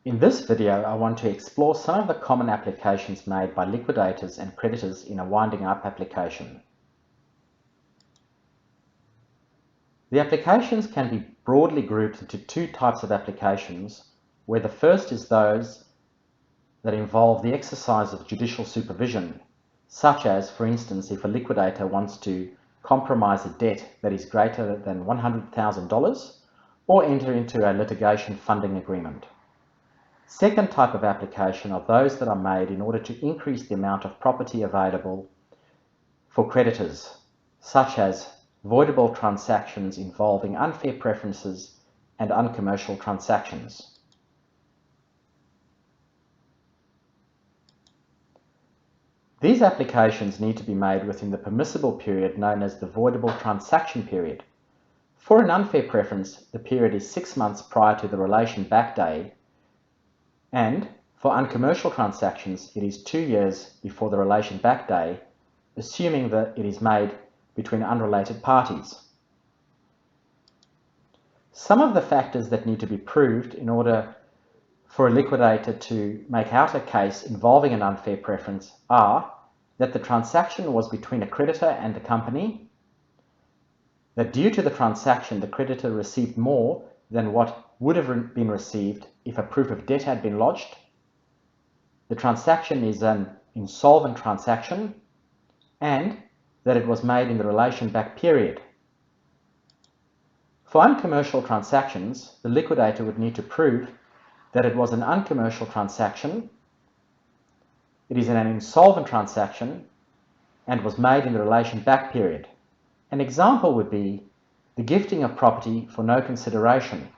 In this video, I want to explore some of the common applications made by liquidators and creditors in a winding up application. The applications can be broadly grouped into two types of applications, where the first is those that involve the exercise of judicial supervision, such as, for instance, if a liquidator wants to compromise a debt that is greater than $100,000 or enter into a litigation funding agreement. Second type of application are those that are made in order to increase the amount of property available for creditors, such as voidable transactions involving unfair preferences and uncommercial transactions. These applications need to be made within the permissible period known as the voidable transaction period. For an unfair preference, the period is 6 months prior to the relation back day, and for uncommercial transactions, it is 2 years before the relation back day, assuming that it is made between unrelated parties. Some of the factors that need to be proved in order for a liquidator to make out a case involving an unfair preference are that the transaction was between a creditor and the company, that due to the transaction the creditor received more than what would have been received if a proof of debt had been lodged, the transaction is an insolvent transaction, and that it was made in the relation back period. For uncommercial transactions, the liquidator would need to prove that it was an uncommercial transaction, it is an insolvent transaction, and was made in the relation back period. An example would be the gifting of property for no consideration.